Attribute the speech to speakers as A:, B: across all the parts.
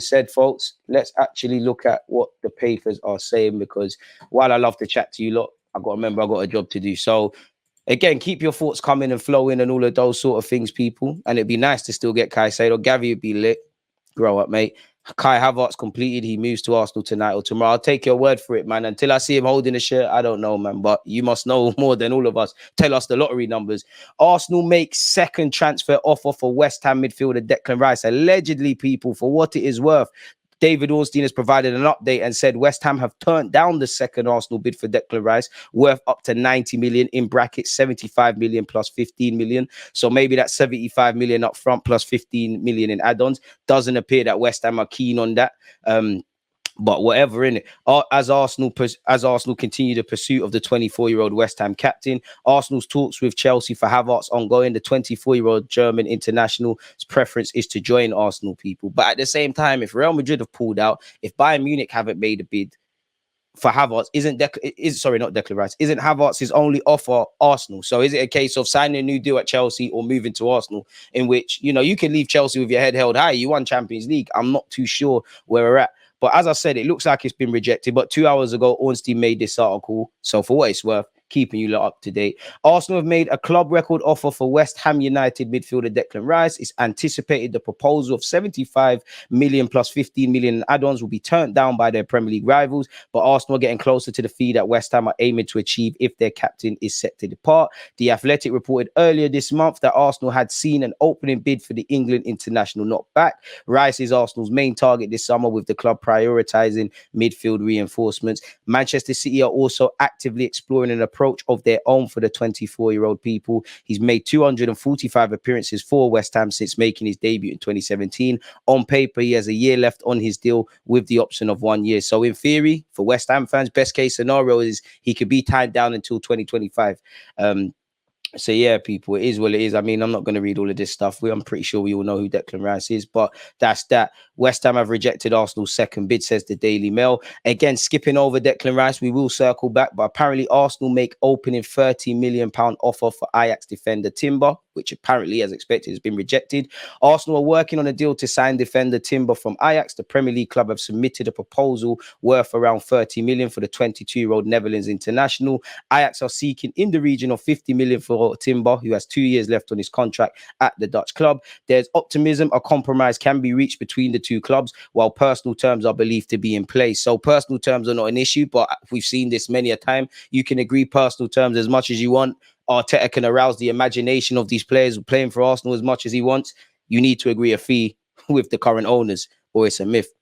A: said, folks, let's actually look at what the papers are saying, because while I love to chat to you lot, I got to remember I got a job to do. So again, keep your thoughts coming and flowing and all of those sort of things, people. And it'd be nice to still get Caicedo. Gavi would be lit. Grow up, mate. Kai Havertz completed. He moves to Arsenal tonight or tomorrow. I'll take your word for it, man. Until I see him holding a shirt, I don't know, man. But you must know more than all of us. Tell us the lottery numbers. Arsenal makes second transfer offer for West Ham midfielder Declan Rice. Allegedly, people, for what it is worth, David Ornstein has provided an update and said West Ham have turned down the second Arsenal bid for Declan Rice, worth up to 90 million, in brackets 75 million plus 15 million. So maybe that's 75 million up front plus 15 million in add-ons. Doesn't appear that West Ham are keen on that. But whatever, in it, as Arsenal continue the pursuit of the 24-year-old West Ham captain, Arsenal's talks with Chelsea for Havertz ongoing. The 24-year-old German international's preference is to join Arsenal, people. But at the same time, if Real Madrid have pulled out, if Bayern Munich haven't made a bid for Havertz, isn't Havertz his only offer Arsenal? So is it a case of signing a new deal at Chelsea or moving to Arsenal, in which, you know, you can leave Chelsea with your head held high? You won Champions League. I'm not too sure where we're at. But as I said, it looks like it's been rejected. But 2 hours ago, Ornstein made this article. So for what it's worth, keeping you lot up to date. Arsenal have made a club record offer for West Ham United midfielder Declan Rice. It's anticipated the proposal of 75 million plus 15 million in add-ons will be turned down by their Premier League rivals. But Arsenal are getting closer to the fee that West Ham are aiming to achieve if their captain is set to depart. The Athletic reported earlier this month that Arsenal had seen an opening bid for the England international not back. Rice is Arsenal's main target this summer, with the club prioritising midfield reinforcements. Manchester City are also actively exploring an approach of their own for the 24-year-old people. He's made 245 appearances for West Ham since making his debut in 2017. On paper, he has a year left on his deal with the option of 1 year. So in theory, for West Ham fans, best case scenario is he could be tied down until 2025. So yeah, people, it is what it is. I mean, I'm not going to read all of this stuff. I'm pretty sure we all know who Declan Rice is, but that's that. West Ham have rejected Arsenal's second bid, says the Daily Mail. Again, skipping over Declan Rice, we will circle back, but apparently Arsenal make opening £30 million offer for Ajax defender Timber, which apparently, as expected, has been rejected. Arsenal are working on a deal to sign defender Timber from Ajax. The Premier League club have submitted a proposal worth around 30 million for the 22-year-old Netherlands international. Ajax are seeking in the region of 50 million for Timber, who has 2 years left on his contract at the Dutch club. There's optimism a compromise can be reached between the two clubs, while personal terms are believed to be in place. So personal terms are not an issue, but we've seen this many a time. You can agree personal terms as much as you want. Arteta can arouse the imagination of these players playing for Arsenal as much as he wants. You need to agree a fee with the current owners, or it's a myth.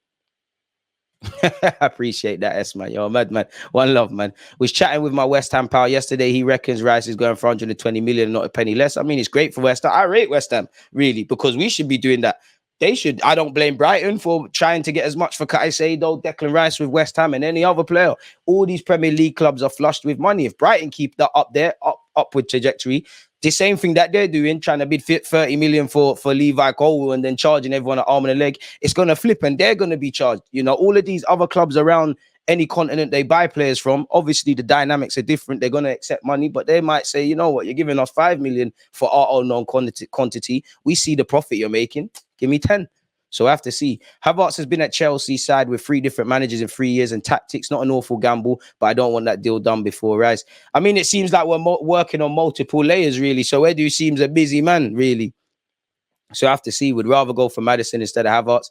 A: I appreciate that, S, man. You're a mad man. One love, man. Was chatting with my West Ham pal yesterday. He reckons Rice is going for 120 million, not a penny less. I mean, it's great for West Ham. I rate West Ham, really, because we should be doing that. They should. I don't blame Brighton for trying to get as much for Caicedo, Declan Rice with West Ham, and any other player. All these Premier League clubs are flushed with money. If Brighton keep that up there, upward trajectory, the same thing that they're doing, trying to bid 30 million for Levi Colwill and then charging everyone an arm and a leg, it's going to flip and they're going to be charged. You know, all of these other clubs around any continent they buy players from, obviously the dynamics are different. They're going to accept money, but they might say, you know what, you're giving us 5 million for our unknown quantity. We see the profit you're making. Give me 10. So I have to see. Havertz has been at Chelsea side with 3 different managers in 3 years, and tactics, not an awful gamble, but I don't want that deal done before Rice. I mean, it seems like we're working on multiple layers, really. So Edu seems a busy man, really. So I have to see. Would rather go for Maddison instead of Havertz.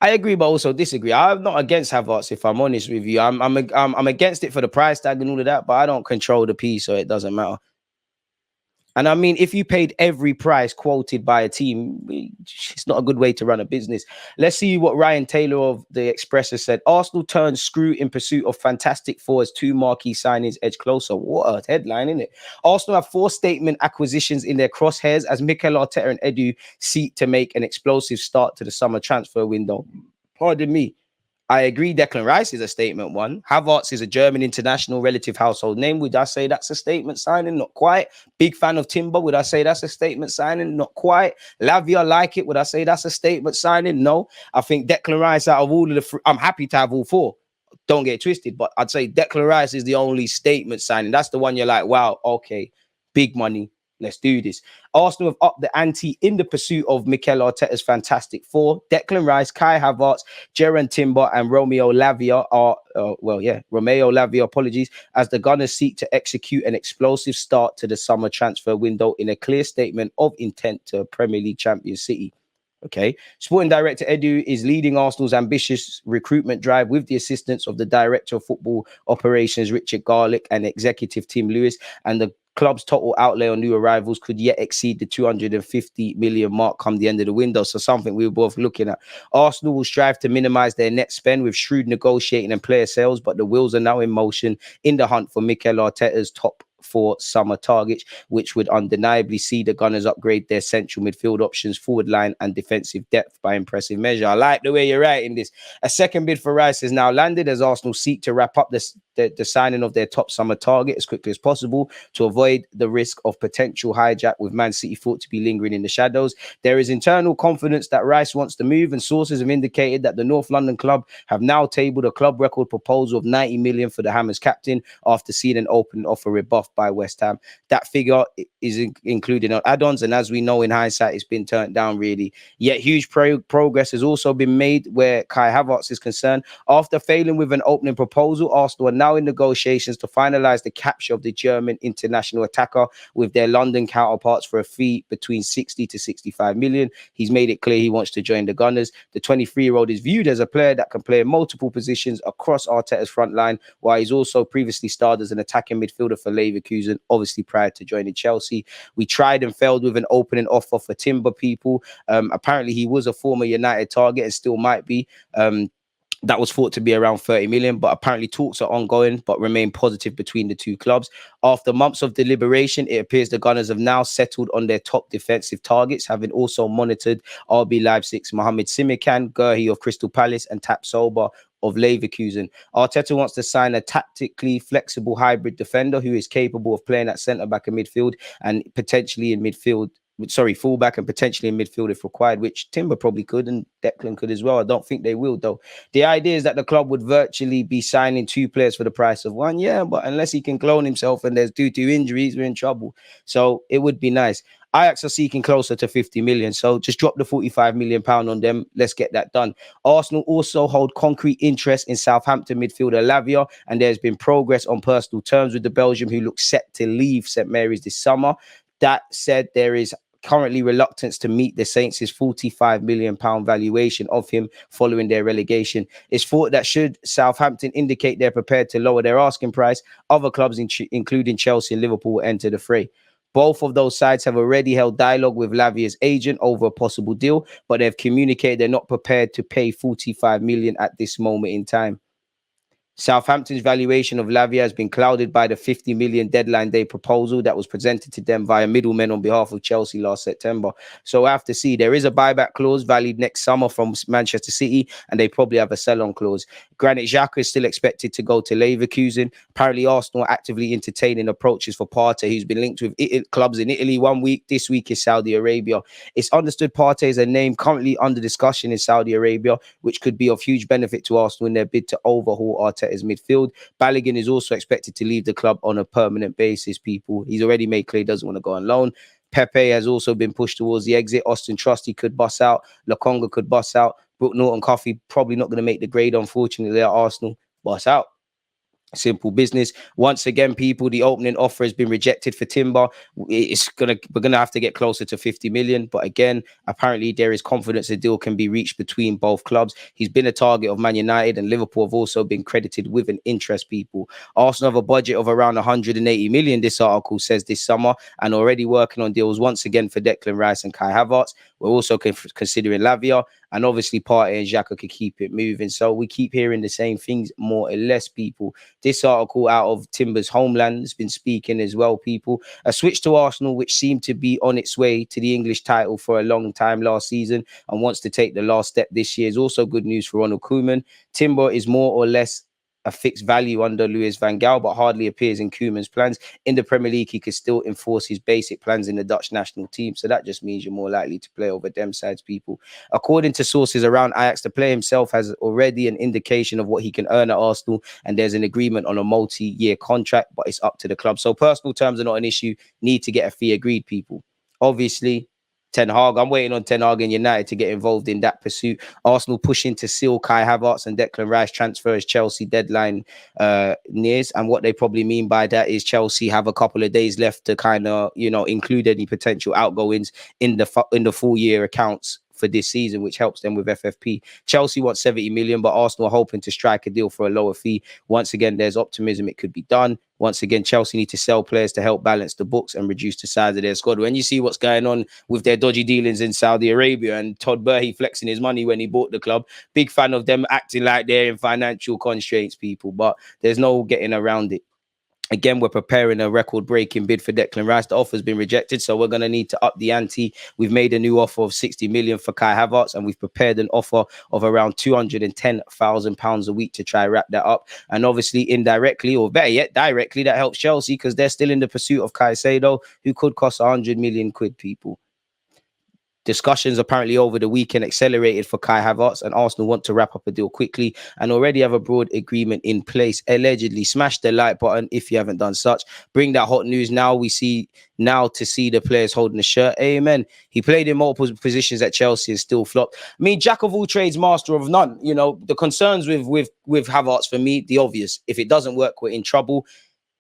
A: I agree, but also disagree. I'm not against Havertz, if I'm honest with you. I'm against it for the price tag and all of that, but I don't control the piece, so it doesn't matter. And I mean, if you paid every price quoted by a team, it's not a good way to run a business. Let's see what Ryan Taylor of The Express has said. Arsenal turns screw in pursuit of Fantastic Four as 2 marquee signings edge closer. What a headline, isn't it? Arsenal have 4 statement acquisitions in their crosshairs as Mikel Arteta and Edu seek to make an explosive start to the summer transfer window. Pardon me. I agree Declan Rice is a statement one. Havertz is a German international relative household name. Would I say that's a statement signing? Not quite. Big fan of Timber. Would I say that's a statement signing? Not quite. Lavia like it. Would I say that's a statement signing? No. I think Declan Rice out of all of the... I'm happy to have all 4. Don't get twisted. But I'd say Declan Rice is the only statement signing. That's the one you're like, wow, okay, big money. Let's do this. Arsenal have upped the ante in the pursuit of Mikel Arteta's fantastic four. Declan Rice, Kai Havertz, Jeron Timber, and Romeo Lavia Romeo Lavia, apologies, as the Gunners seek to execute an explosive start to the summer transfer window in a clear statement of intent to Premier League champion City. Okay. Sporting director Edu is leading Arsenal's ambitious recruitment drive with the assistance of the director of football operations, Richard Garlick, and executive Tim Lewis. And the club's total outlay on new arrivals could yet exceed the 250 million mark come the end of the window. So something we were both looking at. Arsenal will strive to minimize their net spend with shrewd negotiating and player sales, but the wheels are now in motion in the hunt for Mikel Arteta's top four summer targets, which would undeniably see the Gunners upgrade their central midfield options, forward line, and defensive depth by impressive measure. I like the way you're writing this. A second bid for Rice has now landed as Arsenal seek to wrap up the signing of their top summer target as quickly as possible to avoid the risk of potential hijack with Man City thought to be lingering in the shadows. There is internal confidence that Rice wants to move, and sources have indicated that the North London club have now tabled a club record proposal of 90 million for the Hammers captain after seeing an open offer rebuffed by West Ham. That figure is included on add-ons, and as we know in hindsight, it's been turned down really. Yet huge progress has also been made where Kai Havertz is concerned. After failing with an opening proposal, Arsenal are now in negotiations to finalise the capture of the German international attacker with their London counterparts for a fee between 60 to 65 million. He's made it clear he wants to join the Gunners. The 23-year-old is viewed as a player that can play in multiple positions across Arteta's front line, while he's also previously starred as an attacking midfielder for Leverkusen, obviously prior to joining Chelsea. We tried and failed with an opening offer for Timber people. Apparently he was a former United target and still might be. That was thought to be around 30 million, but apparently talks are ongoing but remain positive between the two clubs. After months of deliberation, it appears the Gunners have now settled on their top defensive targets, having also monitored RB Leipzig's Mohamed Simikan, Gurhi of Crystal Palace, and Tapsoba of Leverkusen. Arteta wants to sign a tactically flexible hybrid defender who is capable of playing at centre-back and midfield and potentially in midfield. Fullback and potentially in midfield if required, which Timber probably could and Declan could as well. I don't think they will, though. The idea is that the club would virtually be signing two players for the price of one. Yeah, but unless he can clone himself and there's due to injuries, we're in trouble. So it would be nice. Ajax are seeking closer to 50 million. So just drop the 45 million pound on them. Let's get that done. Arsenal also hold concrete interest in Southampton midfielder Lavia, and there's been progress on personal terms with the Belgium, who looks set to leave St Mary's this summer. That said, there is currently reluctance to meet the Saints' 45 million pound valuation of him following their relegation. It's thought that should Southampton indicate they're prepared to lower their asking price, other clubs including Chelsea and Liverpool will enter the fray. Both of those sides have already held dialogue with Lavia's agent over a possible deal, but they've communicated they're not prepared to pay 45 million at this moment in time. Southampton's valuation of Lavia has been clouded by the 50 million deadline day proposal that was presented to them via middlemen on behalf of Chelsea last September. So I have to see, there is a buyback clause valid next summer from Manchester City, and they probably have a sell-on clause. Granit Xhaka is still expected to go to Leverkusen. Apparently Arsenal are actively entertaining approaches for Partey, who's been linked with clubs in Italy 1 week. This week is Saudi Arabia. It's understood Partey is a name currently under discussion in Saudi Arabia, which could be of huge benefit to Arsenal in their bid to overhaul Arteta's midfield. Balogun is also expected to leave the club on a permanent basis, people. He's already made clear he doesn't want to go on loan. Pepe has also been pushed towards the exit. Austin Trusty could bust out. Lokonga could bust out. Brooke Norton-Coffey probably not going to make the grade, unfortunately, at Arsenal. Bust out. Simple business. Once again, people, the opening offer has been rejected for Timber. We're gonna have to get closer to 50 million. But again, apparently there is confidence a deal can be reached between both clubs. He's been a target of Man United, and Liverpool have also been credited with an interest, people. Arsenal have a budget of around 180 million, this article says, this summer, and already working on deals once again for Declan Rice and Kai Havertz. We're also considering Lavia, and obviously Partey and Xhaka could keep it moving. So we keep hearing the same things, more or less, people. This article out of Timber's homeland has been speaking as well, people. A switch to Arsenal, which seemed to be on its way to the English title for a long time last season and wants to take the last step this year, is also good news for Ronald Koeman. Timber is more or less a fixed value under Louis van Gaal, but hardly appears in Koeman's plans. In the Premier League, he could still enforce his basic plans in the Dutch national team. So that just means you're more likely to play over them sides, people. According to sources around Ajax, the player himself has already an indication of what he can earn at Arsenal, and there's an agreement on a multi-year contract, but it's up to the club. So personal terms are not an issue. Need to get a fee agreed, people. Obviously, Ten Hag, I'm waiting on Ten Hag and United to get involved in that pursuit. Arsenal pushing to seal Kai Havertz and Declan Rice transfer as Chelsea deadline nears. And what they probably mean by that is Chelsea have a couple of days left to kind of, include any potential outgoings in the full year accounts for this season, which helps them with FFP. Chelsea wants 70 million, but Arsenal are hoping to strike a deal for a lower fee. Once again, there's optimism it could be done. Once again, Chelsea need to sell players to help balance the books and reduce the size of their squad. When you see what's going on with their dodgy dealings in Saudi Arabia and Todd Burhi flexing his money when he bought the club, big fan of them acting like they're in financial constraints, people, but there's no getting around it. Again, we're preparing a record-breaking bid for Declan Rice. The offer's been rejected, so we're going to need to up the ante. We've made a new offer of 60 million for Kai Havertz, and we've prepared an offer of around £210,000 a week to try wrap that up. And obviously, indirectly, or better yet, directly, that helps Chelsea because they're still in the pursuit of Caicedo, who could cost 100 million quid, people. Discussions apparently over the weekend accelerated for Kai Havertz, and Arsenal want to wrap up a deal quickly and already have a broad agreement in place. Allegedly, smash the like button if you haven't done such. Bring that hot news now. We see now to see the players holding the shirt. Amen. He played in multiple positions at Chelsea and still flopped. I mean, jack of all trades, master of none. The concerns with Havertz for me, the obvious. If it doesn't work, we're in trouble.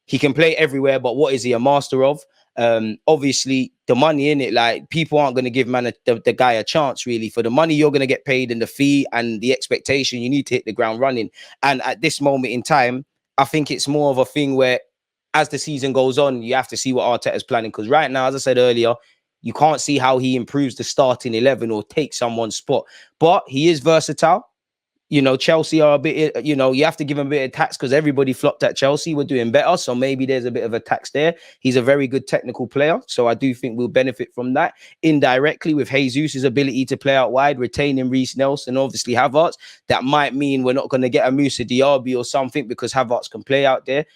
A: He can play everywhere, but what is he a master of? Obviously the money in it, like people aren't going to give the guy a chance really. For the money you're going to get paid and the fee and the expectation, you need to hit the ground running. And at this moment in time, I think it's more of a thing where as the season goes on, you have to see what Arteta's planning. Because right now, as I said earlier, you can't see how he improves the starting 11 or takes someone's spot. But he is versatile. Chelsea are a bit, you have to give him a bit of tax because everybody flopped at Chelsea. We're doing better. So maybe there's a bit of a tax there. He's a very good technical player. So I do think we'll benefit from that indirectly with Jesus' ability to play out wide, retaining Reece Nelson, obviously Havertz. That might mean we're not going to get a Moussa Diaby or something because Havertz can play out there.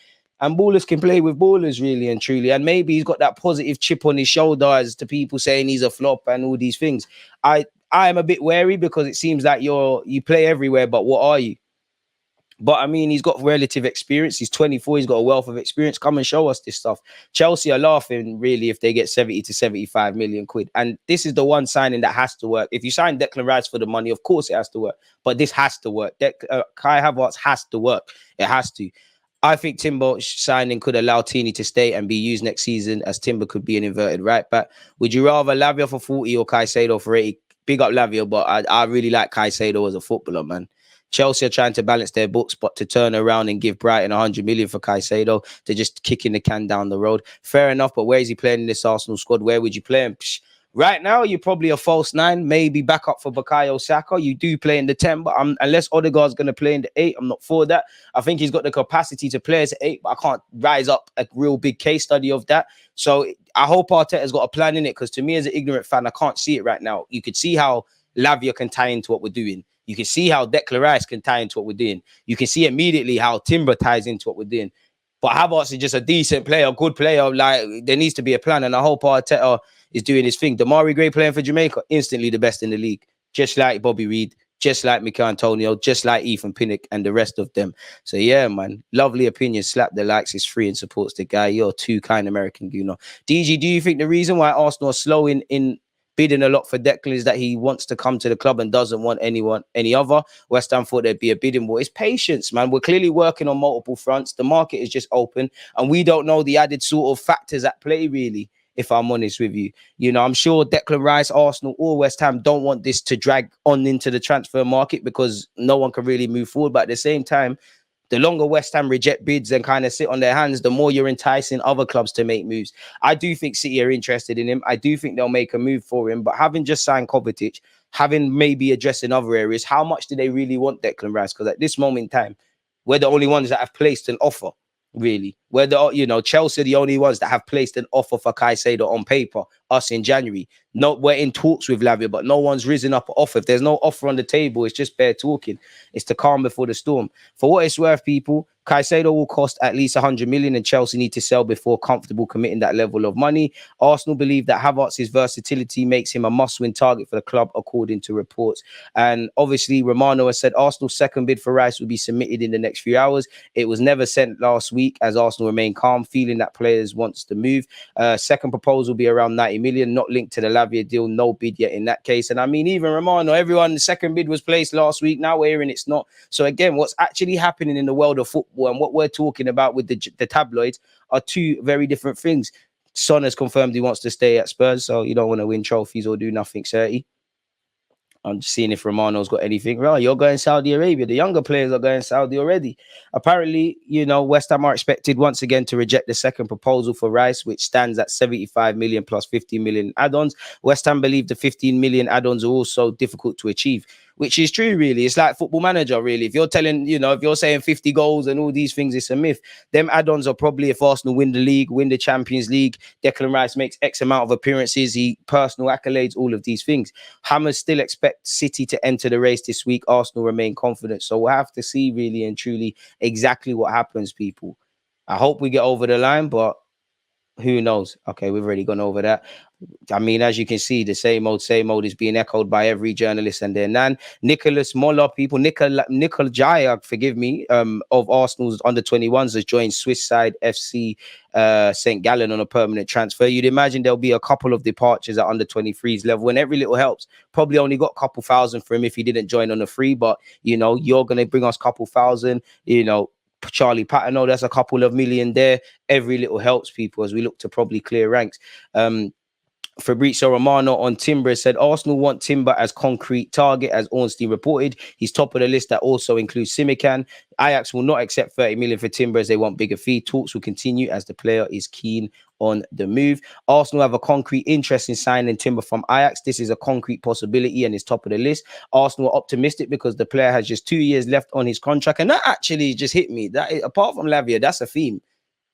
A: And ballers can play with ballers, really and truly. And maybe he's got that positive chip on his shoulder as to people saying he's a flop and all these things. I am a bit wary because it seems like you play everywhere, but what are you? But I mean, he's got relative experience. He's 24. He's got a wealth of experience. Come and show us this stuff. Chelsea are laughing, really, if they get 70 to 75 million quid. And this is the one signing that has to work. If you sign Declan Rice for the money, of course it has to work. But this has to work. Kai Havertz has to work. It has to. I think Timber signing could allow Tini to stay and be used next season, as Timber could be an inverted right back. Would you rather Lavia for 40 or Caicedo for 80? Big up Lavia, but I really like Caicedo as a footballer, man. Chelsea are trying to balance their books, but to turn around and give Brighton 100 million for Caicedo, they're just kicking the can down the road. Fair enough, but where is he playing in this Arsenal squad? Where would you play him? Right now, you're probably a false 9, maybe back up for Bukayo Saka. You do play in the 10, but unless Odegaard's going to play in the 8, I'm not for that. I think he's got the capacity to play as 8, but I can't rise up a real big case study of that. So I hope Arteta's got a plan in it, because to me as an ignorant fan, I can't see it right now. You could see how Lavia can tie into what we're doing. You can see how Declan Rice can tie into what we're doing. You can see immediately how Timber ties into what we're doing. But Havertz is just a decent player, good player. Like, there needs to be a plan, and I hope Arteta is doing his thing. Damari Gray playing for Jamaica, instantly the best in the league. Just like Bobby Reed, just like Mikel Antonio, just like Ethan Pinnock and the rest of them. So yeah, man, lovely opinion. Slap the likes, is free and supports the guy. You're too kind, American Gooner. DG, do you think the reason why Arsenal are slow in bidding a lot for Declan is that he wants to come to the club and doesn't want any other? West Ham thought there'd be a bidding war. It's patience, man. We're clearly working on multiple fronts. The market is just open, and we don't know the added sort of factors at play, really, if I'm honest with you. I'm sure Declan Rice, Arsenal, or West Ham don't want this to drag on into the transfer market because no one can really move forward. But at the same time, the longer West Ham reject bids and kind of sit on their hands, the more you're enticing other clubs to make moves. I do think City are interested in him. I do think they'll make a move for him. But having just signed Kovacic, having maybe addressing other areas, how much do they really want Declan Rice? Because at this moment in time, we're the only ones that have placed an offer. really. Where Chelsea are the only ones that have placed an offer for Caicedo on paper. Us in January, we're in talks with Lavia, but no one's risen up an offer. If there's no offer on the table, it's just bare talking. It's the calm before the storm. For what it's worth, people, Caicedo will cost at least 100 million, and Chelsea need to sell before comfortable committing that level of money. Arsenal believe that Havertz's versatility makes him a must-win target for the club, according to reports. And obviously, Romano has said Arsenal's second bid for Rice will be submitted in the next few hours. It was never sent last week, as Arsenal remain calm, feeling that players wants to move. Second proposal will be around 90 million, not linked to the Lavia deal. No bid yet in that case. And I mean, even Romano, everyone, the second bid was placed last week. Now we're hearing it's not. So again, what's actually happening in the world of football and what we're talking about with the tabloids are two very different things. Son has confirmed he wants to stay at Spurs, so you don't want to win trophies or do nothing 30. I'm just seeing if Romano's got anything. Right, you're going Saudi Arabia. The younger players are going Saudi already. Apparently, West Ham are expected once again to reject the second proposal for Rice, which stands at 75 million plus 50 million add-ons. West Ham believe the 15 million add-ons are also difficult to achieve, which is true, really. It's like Football Manager, really. If you're telling, if you're saying 50 goals and all these things, it's a myth. Them add-ons are probably if Arsenal win the league, win the Champions League, Declan Rice makes X amount of appearances, personal accolades, all of these things. Hammers still expect City to enter the race this week. Arsenal remain confident. So we'll have to see really and truly exactly what happens, people. I hope we get over the line, but who knows? Okay, we've already gone over that. I mean, as you can see, the same old is being echoed by every journalist and their nan. Nicholas Moller, people, Nicol Jaya, forgive me, of Arsenal's under-21s has joined Swiss side FC St. Gallen on a permanent transfer. You'd imagine there'll be a couple of departures at under-23s level, and every little helps. Probably only got a couple thousand for him if he didn't join on a free, but, you're going to bring us a couple thousand, Charlie Patino, that's a couple of million there. Every little helps, people, as we look to probably clear ranks. Fabrizio Romano on Timber said Arsenal want Timber as concrete target, as Ornstein reported. He's top of the list that also includes Simican. Ajax will not accept 30 million for Timber as they want bigger fee. Talks will continue as the player is keen on the move. Arsenal have a concrete interest in signing Timber from Ajax. This is a concrete possibility and is top of the list. Arsenal are optimistic because the player has just 2 years left on his contract, and that actually just hit me. That apart from Lavia, that's a theme.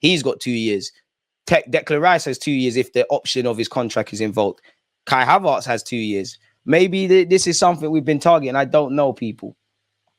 A: He's got 2 years. Declan Rice has 2 years if the option of his contract is invoked. Kai Havertz has 2 years. Maybe this is something we've been targeting. I don't know, people.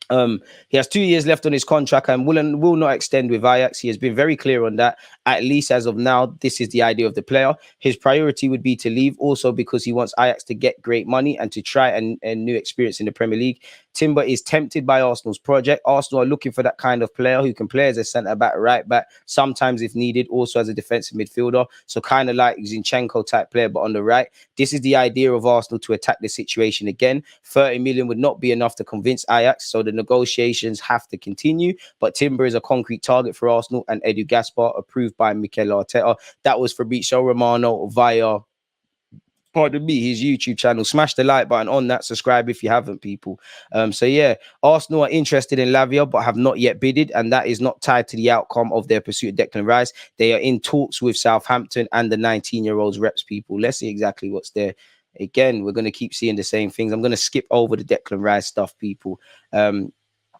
A: He has 2 years left on his contract and will not extend with Ajax. He has been very clear on that. At least as of now, this is the idea of the player. His priority would be to leave, also because he wants Ajax to get great money and to try a new experience in the Premier League. Timber is tempted by Arsenal's project. Arsenal are looking for that kind of player who can play as a centre-back, right-back, sometimes if needed, also as a defensive midfielder. So kind of like Zinchenko-type player, but on the right. This is the idea of Arsenal to attack the situation again. 30 million would not be enough to convince Ajax, so the negotiations have to continue. But Timber is a concrete target for Arsenal, and Edu Gaspar, approved by Mikel Arteta. That was Fabrizio Romano via, pardon me, his YouTube channel. Smash the like button on that. Subscribe if you haven't, people. So yeah, Arsenal are interested in Lavia, but have not yet bidded, and that is not tied to the outcome of their pursuit of Declan Rice. They are in talks with Southampton and the 19-year-olds reps, people. Let's see exactly what's there. Again, we're going to keep seeing the same things. I'm going to skip over the Declan Rice stuff, people.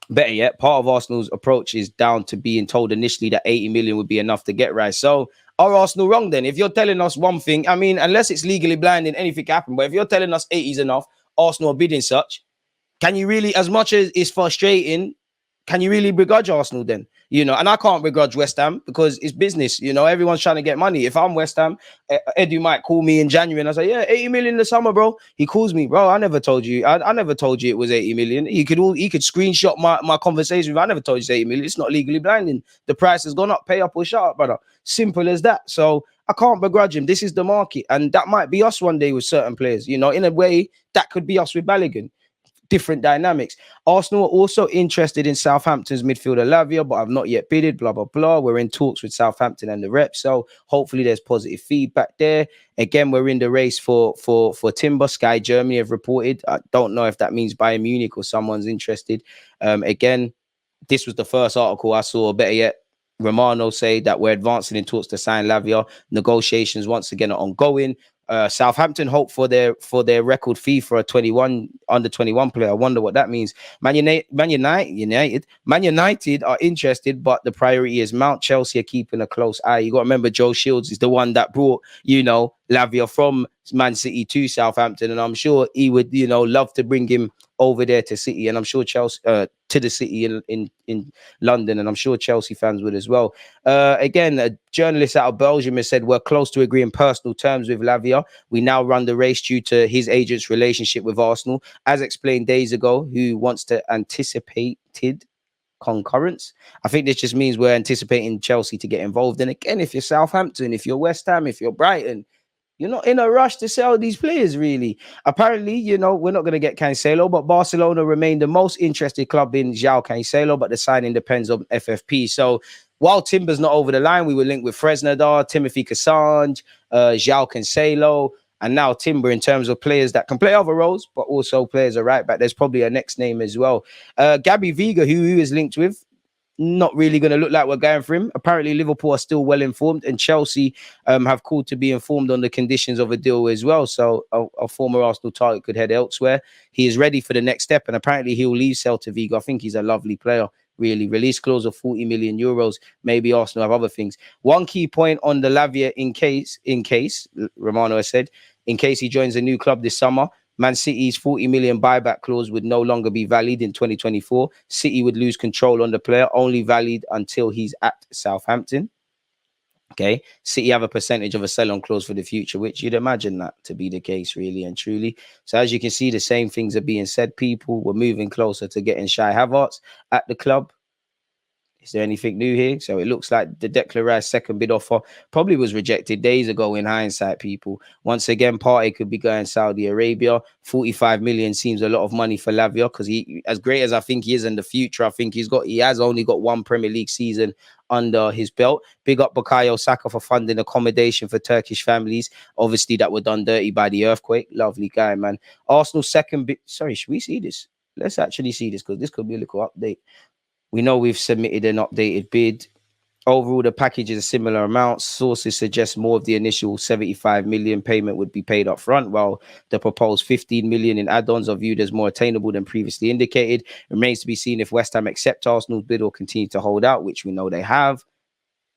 A: Better yet, part of Arsenal's approach is down to being told initially that 80 million would be enough to get Rice. So are Arsenal wrong then? If you're telling us one thing, I mean, unless it's legally blinding, anything can happen. But if you're telling us 80 is enough, Arsenal are bidding such, can you really, as much as it's frustrating, can you really begrudge Arsenal then? And I can't begrudge West Ham because it's business. Everyone's trying to get money. If I'm West Ham, Edu might call me in January and I say, yeah, 80 million in the summer, bro. He calls me, bro, I never told you. I never told you it was 80 million. He could screenshot my conversation with, I never told you it's 80 million. It's not legally blinding. The price has gone up. Pay up or shut up, brother. Simple as that. So I can't begrudge him. This is the market. And that might be us one day with certain players. In a way, that could be us with Balogun. Different dynamics. Arsenal are also interested in Southampton's midfielder Lavia, but have not yet bidded, blah, blah, blah. We're in talks with Southampton and the reps, so hopefully there's positive feedback there. Again, we're in the race for Timber. Sky Germany have reported. I don't know if that means Bayern Munich or someone's interested. Again, this was the first article I saw, better yet, Romano say that we're advancing in talks to sign Lavia. Negotiations once again are ongoing. Southampton hope for their record fee for a 21 under 21 player. I wonder what that means. Man United are interested, but the priority is Mount. Chelsea are keeping a close eye. You got to remember, Joe Shields is the one that brought Lavia from Man City to Southampton, and I'm sure he would love to bring him over there to City, and I'm sure Chelsea to the city in London, and I'm sure Chelsea fans would as well. Again, a journalist out of Belgium has said we're close to agreeing personal terms with Lavia. We now run the race due to his agent's relationship with Arsenal, as explained days ago. Who wants to anticipated concurrence? I think this just means we're anticipating Chelsea to get involved. And again, if you're Southampton, if you're West Ham, if you're Brighton, you're not in a rush to sell these players, really. Apparently, we're not going to get Cancelo, but Barcelona remain the most interested club in João Cancelo, but the signing depends on FFP. So while Timber's not over the line, we were linked with Fresneda, Timothy Cassandre, João Cancelo, and now Timber in terms of players that can play other roles, but also players are right back. There's probably a next name as well. Gabby Vega, who is linked with, not really going to look like we're going for him. Apparently, Liverpool are still well informed, and Chelsea have called to be informed on the conditions of a deal as well. So a former Arsenal target could head elsewhere. He is ready for the next step, and apparently he'll leave Celta Vigo. I think he's a lovely player. Really, release clause of 40 million euros. Maybe Arsenal have other things. One key point on the Lavia, in case Romano has said, in case he joins a new club this summer, Man City's 40 million buyback clause would no longer be valid in 2024. City would lose control on the player, only valid until he's at Southampton. Okay, City have a percentage of a sell-on clause for the future, which you'd imagine that to be the case, really and truly. So as you can see, the same things are being said. People were moving closer to getting Kai Havertz at the club. Is there anything new here? So it looks like the Declan Rice second bid offer probably was rejected days ago in hindsight, people. Once again, Partey could be going Saudi Arabia. 45 million seems a lot of money for Lavia because he, as great as I think he is in the future, I think he has only got one Premier League season under his belt. Big up Bukayo Saka for funding accommodation for Turkish families, obviously that were done dirty by the earthquake. Lovely guy, man. Arsenal second bid. Sorry, should we see this? Let's actually see this because this could be a little update. We know we've submitted an updated bid. Overall, the package is a similar amount. Sources suggest more of the initial 75 million payment would be paid up front, while the proposed 15 million in add-ons are viewed as more attainable than previously indicated. It remains to be seen if West Ham accept Arsenal's bid or continue to hold out, which we know they have.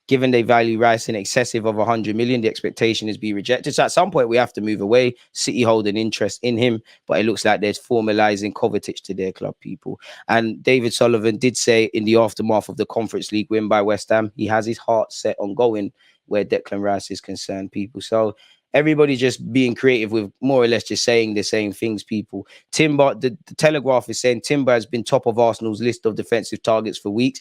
A: Given they value Rice in excessive of 100 million, the expectation is be rejected. So at some point, we have to move away. City hold an interest in him, but it looks like they're formalizing Kovacic to their club, people. And David Sullivan did say in the aftermath of the Conference League win by West Ham, he has his heart set on going where Declan Rice is concerned, people. So everybody just being creative with more or less just saying the same things, people. Timber, the Telegraph is saying Timber has been top of Arsenal's list of defensive targets for weeks.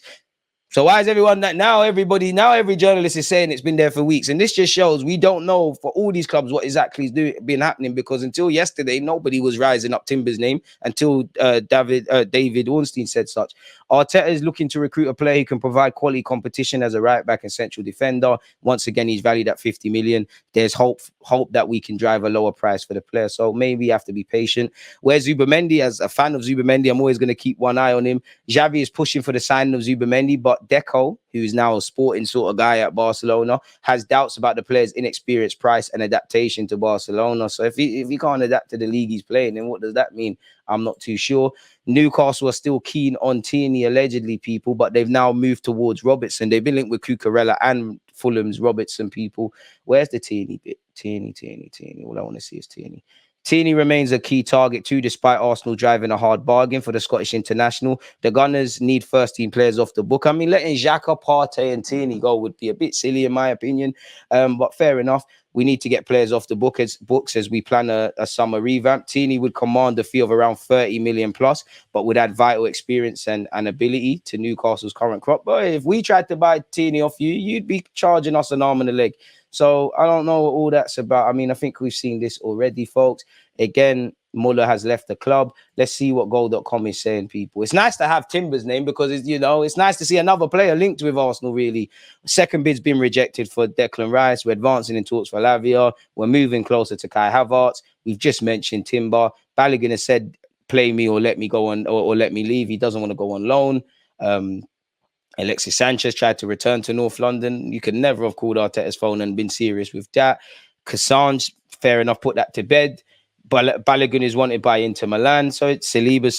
A: So why is everyone that now every journalist is saying it's been there for weeks? And this just shows we don't know for all these clubs what exactly is been happening, because until yesterday, nobody was rising up Timber's name until David Ornstein said such. Arteta is looking to recruit a player who can provide quality competition as a right back and central defender. Once again, he's valued at 50 million. There's hope that we can drive a lower price for the player. So maybe you have to be patient. Where's Zubimendi? As a fan of Zubimendi, I'm always going to keep one eye on him. Xavi is pushing for the signing of Zubimendi, but Deco, who's now a sporting sort of guy at Barcelona, has doubts about the player's inexperienced price and adaptation to Barcelona. So if he can't adapt to the league he's playing, then what does that mean? I'm not too sure. Newcastle are still keen on Tierney, allegedly, people, but they've now moved towards Robertson. They've been linked with Cucurella and Fulham's Robertson, people. Where's the Tierney bit? Tierney. All I want to see is Tierney. Tierney remains a key target too, despite Arsenal driving a hard bargain for the Scottish international. The Gunners need first-team players off the book. I mean, letting Xhaka, Partey and Tierney go would be a bit silly in my opinion, but fair enough. We need to get players off the books as we plan a summer revamp. Tierney would command a fee of around 30 million plus, but would add vital experience and ability to Newcastle's current crop. But if we tried to buy Tierney off you, you'd be charging us an arm and a leg. So I don't know what all that's about. I mean, I think we've seen this already, folks. Again, Muller has left the club. Let's see what goal.com is saying, people. It's nice to have Timber's name because, it's nice to see another player linked with Arsenal, really. Second bid's been rejected for Declan Rice. We're advancing in talks for Lavia. We're moving closer to Kai Havertz. We've just mentioned Timber. Balogun has said, play me or let me go on or let me leave. He doesn't want to go on loan. Alexis Sanchez tried to return to North London. You could never have called Arteta's phone and been serious with that. Cassandre fair enough, put that to bed. Balogun is wanted by Inter Milan, so it's Saliba's side.